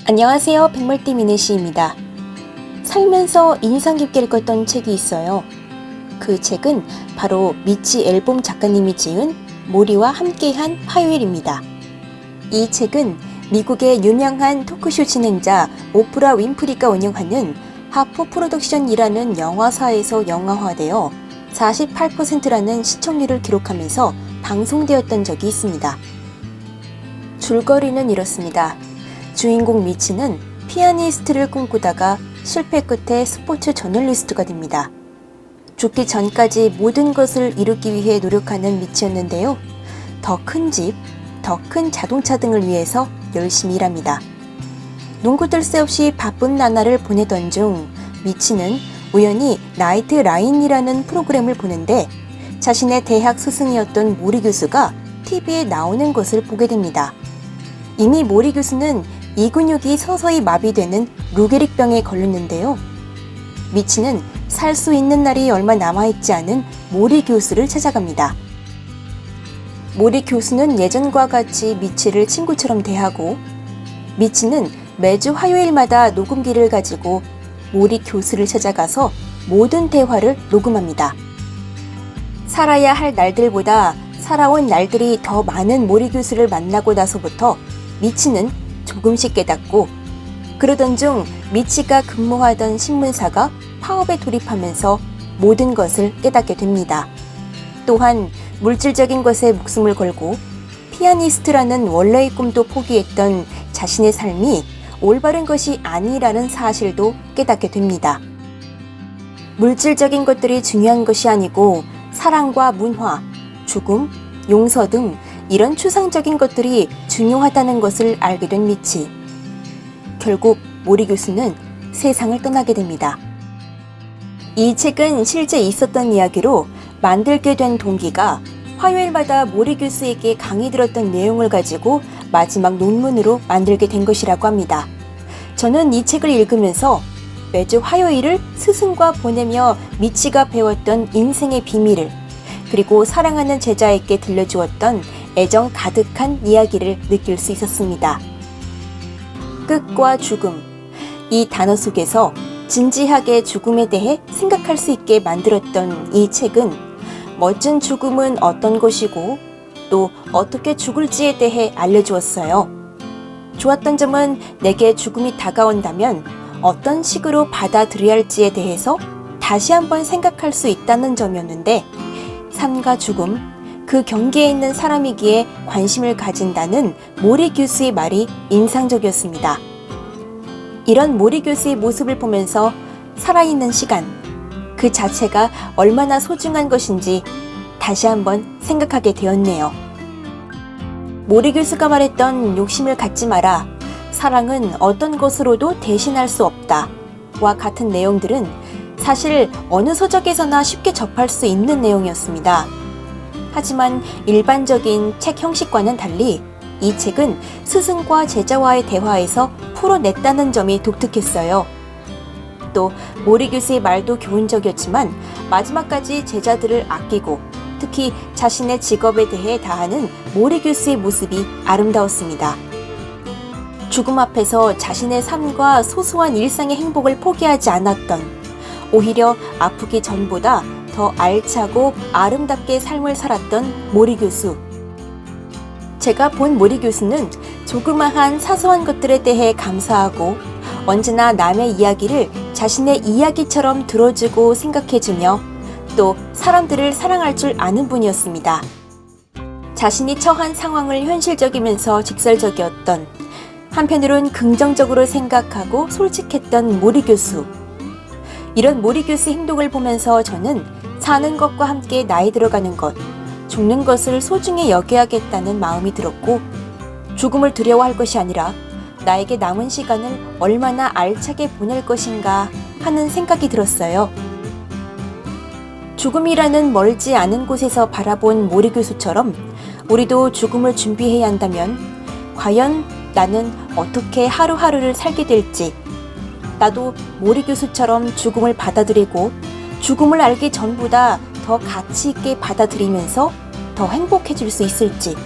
안녕하세요. 백물띠 미네시입니다. 살면서 인상 깊게 읽었던 책이 있어요. 그 책은 바로 미치 앨범 작가님이 지은 모리와 함께한 화요일입니다. 이 책은 미국의 유명한 토크쇼 진행자 오프라 윈프리가 운영하는 하포 프로덕션이라는 영화사에서 영화화되어 48%라는 시청률을 기록하면서 방송되었던 적이 있습니다. 줄거리는 이렇습니다. 주인공 미치는 피아니스트를 꿈꾸다가 실패 끝에 스포츠 저널리스트가 됩니다. 죽기 전까지 모든 것을 이루기 위해 노력하는 미치였는데요. 더 큰 집, 더 큰 자동차 등을 위해서 열심히 일합니다. 농구 뜰 새 없이 바쁜 나날을 보내던 중 미치는 우연히 나이트 라인이라는 프로그램을 보는데 자신의 대학 스승이었던 모리 교수가 TV에 나오는 것을 보게 됩니다. 이미 모리 교수는 이 근육이 서서히 마비되는 루게릭병에 걸렸는데요. 미치는 살 수 있는 날이 얼마 남아있지 않은 모리 교수를 찾아갑니다. 모리 교수는 예전과 같이 미치를 친구처럼 대하고 미치는 매주 화요일마다 녹음기를 가지고 모리 교수를 찾아가서 모든 대화를 녹음합니다. 살아야 할 날들보다 살아온 날들이 더 많은 모리 교수를 만나고 나서부터 미치는 조금씩 깨닫고 그러던 중 미치가 근무하던 신문사가 파업에 돌입하면서 모든 것을 깨닫게 됩니다. 또한 물질적인 것에 목숨을 걸고 피아니스트라는 원래의 꿈도 포기했던 자신의 삶이 올바른 것이 아니라는 사실도 깨닫게 됩니다. 물질적인 것들이 중요한 것이 아니고 사랑과 문화, 죽음, 용서 등 이런 추상적인 것들이 중요하다는 것을 알게 된 미치. 결국 모리 교수는 세상을 떠나게 됩니다. 이 책은 실제 있었던 이야기로 만들게 된 동기가 화요일마다 모리 교수에게 강의 들었던 내용을 가지고 마지막 논문으로 만들게 된 것이라고 합니다. 저는 이 책을 읽으면서 매주 화요일을 스승과 보내며 미치가 배웠던 인생의 비밀을 그리고 사랑하는 제자에게 들려주었던 애정 가득한 이야기를 느낄 수 있었습니다. 끝과 죽음, 이 단어 속에서 진지하게 죽음에 대해 생각할 수 있게 만들었던 이 책은 멋진 죽음은 어떤 것이고 또 어떻게 죽을지에 대해 알려주었어요. 좋았던 점은 내게 죽음이 다가온다면 어떤 식으로 받아들여야 할지에 대해서 다시 한번 생각할 수 있다는 점이었는데 삶과 죽음, 그 경계에 있는 사람이기에 관심을 가진다는 모리 교수의 말이 인상적이었습니다. 이런 모리 교수의 모습을 보면서 살아있는 시간, 그 자체가 얼마나 소중한 것인지 다시 한번 생각하게 되었네요. 모리 교수가 말했던 욕심을 갖지 마라, 사랑은 어떤 것으로도 대신할 수 없다 와 같은 내용들은 사실 어느 서적에서나 쉽게 접할 수 있는 내용이었습니다. 하지만 일반적인 책 형식과는 달리 이 책은 스승과 제자와의 대화에서 풀어냈다는 점이 독특했어요. 또 모리 교수의 말도 교훈적이었지만 마지막까지 제자들을 아끼고 특히 자신의 직업에 대해 다하는 모리 교수의 모습이 아름다웠습니다. 죽음 앞에서 자신의 삶과 소소한 일상의 행복을 포기하지 않았던, 오히려 아프기 전보다 더 알차고 아름답게 삶을 살았던 모리 교수. 제가 본 모리 교수는 조그마한 사소한 것들에 대해 감사하고 언제나 남의 이야기를 자신의 이야기처럼 들어주고 생각해주며 또 사람들을 사랑할 줄 아는 분이었습니다. 자신이 처한 상황을 현실적이면서 직설적이었던, 한편으론 긍정적으로 생각하고 솔직했던 모리 교수. 이런 모리 교수 행동을 보면서 저는 사는 것과 함께 나이 들어가는 것, 죽는 것을 소중히 여겨야겠다는 마음이 들었고 죽음을 두려워할 것이 아니라 나에게 남은 시간을 얼마나 알차게 보낼 것인가 하는 생각이 들었어요. 죽음이라는 멀지 않은 곳에서 바라본 모리 교수처럼 우리도 죽음을 준비해야 한다면 과연 나는 어떻게 하루하루를 살게 될지, 나도 모리 교수처럼 죽음을 받아들이고 죽음을 알기 전보다 더 가치 있게 받아들이면서 더 행복해질 수 있을지,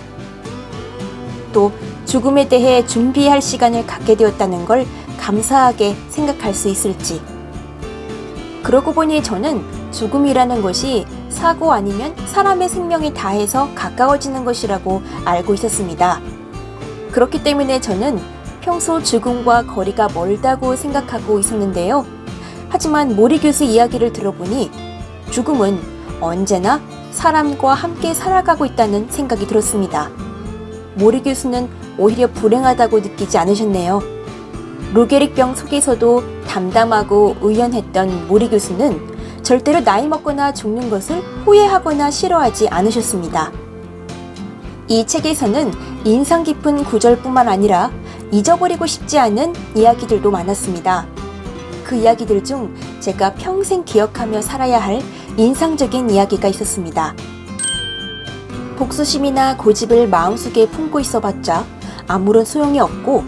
또 죽음에 대해 준비할 시간을 갖게 되었다는 걸 감사하게 생각할 수 있을지. 그러고 보니 저는 죽음이라는 것이 사고 아니면 사람의 생명이 다해서 가까워지는 것이라고 알고 있었습니다. 그렇기 때문에 저는 평소 죽음과 거리가 멀다고 생각하고 있었는데요. 하지만 모리 교수 이야기를 들어보니 죽음은 언제나 사람과 함께 살아가고 있다는 생각이 들었습니다. 모리 교수는 오히려 불행하다고 느끼지 않으셨네요. 루게릭병 속에서도 담담하고 의연했던 모리 교수는 절대로 나이 먹거나 죽는 것을 후회하거나 싫어하지 않으셨습니다. 이 책에서는 인상 깊은 구절뿐만 아니라 잊어버리고 싶지 않은 이야기들도 많았습니다. 그 이야기들 중 제가 평생 기억하며 살아야 할 인상적인 이야기가 있었습니다. 복수심이나 고집을 마음속에 품고 있어봤자 아무런 소용이 없고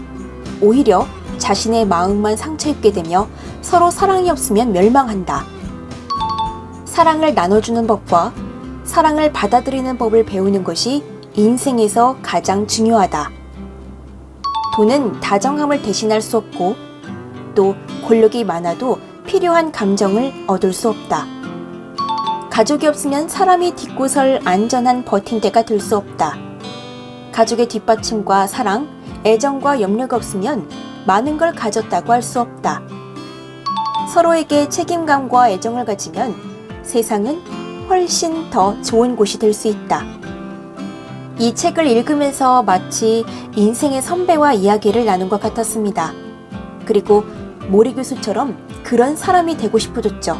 오히려 자신의 마음만 상처 입게 되며 서로 사랑이 없으면 멸망한다. 사랑을 나눠주는 법과 사랑을 받아들이는 법을 배우는 것이 인생에서 가장 중요하다. 돈은 다정함을 대신할 수 없고 또 권력이 많아도 필요한 감정을 얻을 수 없다. 가족이 없으면 사람이 딛고 설 안전한 버팀대가 될 수 없다. 가족의 뒷받침과 사랑, 애정과 염려가 없으면 많은 걸 가졌다고 할 수 없다. 서로에게 책임감과 애정을 가지면 세상은 훨씬 더 좋은 곳이 될 수 있다. 이 책을 읽으면서 마치 인생의 선배와 이야기를 나눈 것 같았습니다. 그리고 모리 교수처럼 그런 사람이 되고 싶어졌죠.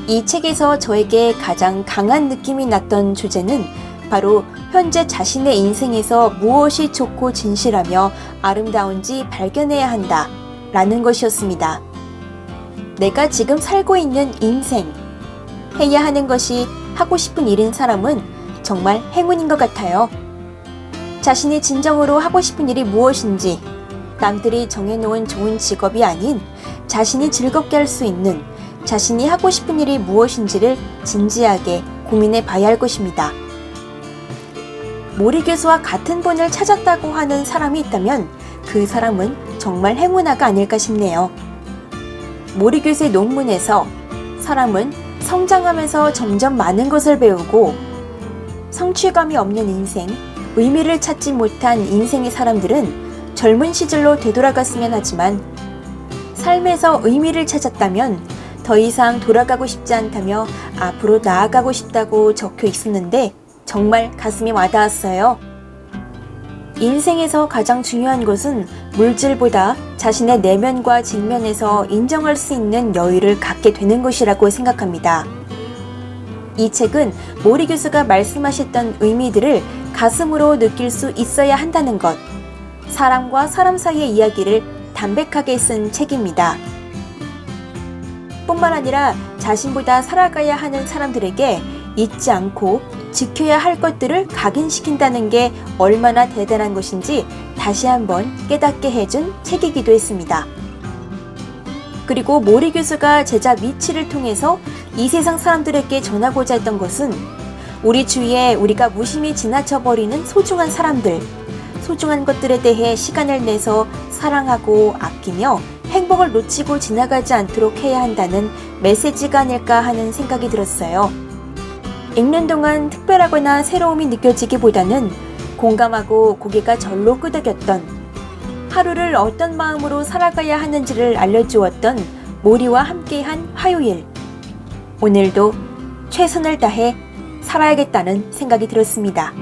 이 책에서 저에게 가장 강한 느낌이 났던 주제는 바로 현재 자신의 인생에서 무엇이 좋고 진실하며 아름다운지 발견해야 한다 라는 것이었습니다. 내가 지금 살고 있는 인생, 해야 하는 것이 하고 싶은 일인 사람은 정말 행운인 것 같아요. 자신이 진정으로 하고 싶은 일이 무엇인지 남들이 정해놓은 좋은 직업이 아닌 자신이 즐겁게 할 수 있는 자신이 하고 싶은 일이 무엇인지를 진지하게 고민해 봐야 할 것입니다. 모리 교수와 같은 분을 찾았다고 하는 사람이 있다면 그 사람은 정말 행운아가 아닐까 싶네요. 모리 교수의 논문에서 사람은 성장하면서 점점 많은 것을 배우고 성취감이 없는 인생, 의미를 찾지 못한 인생의 사람들은 젊은 시절로 되돌아갔으면 하지만 삶에서 의미를 찾았다면 더 이상 돌아가고 싶지 않다며 앞으로 나아가고 싶다고 적혀 있었는데 정말 가슴이 와닿았어요. 인생에서 가장 중요한 것은 물질보다 자신의 내면과 직면에서 인정할 수 있는 여유를 갖게 되는 것이라고 생각합니다. 이 책은 모리 교수가 말씀하셨던 의미들을 가슴으로 느낄 수 있어야 한다는 것, 사람과 사람 사이의 이야기를 담백하게 쓴 책입니다. 뿐만 아니라 자신보다 살아가야 하는 사람들에게 잊지 않고 지켜야 할 것들을 각인시킨다는 게 얼마나 대단한 것인지 다시 한번 깨닫게 해준 책이기도 했습니다. 그리고 모리 교수가 제자 미치를 통해서 이 세상 사람들에게 전하고자 했던 것은 우리 주위에 우리가 무심히 지나쳐버리는 소중한 사람들, 소중한 것들에 대해 시간을 내서 사랑하고 아끼며 행복을 놓치고 지나가지 않도록 해야 한다는 메시지가 아닐까 하는 생각이 들었어요. 읽는 동안 특별하거나 새로움이 느껴지기보다는 공감하고 고개가 절로 끄덕였던, 하루를 어떤 마음으로 살아가야 하는지를 알려주었던 모리와 함께한 화요일. 오늘도 최선을 다해 살아야겠다는 생각이 들었습니다.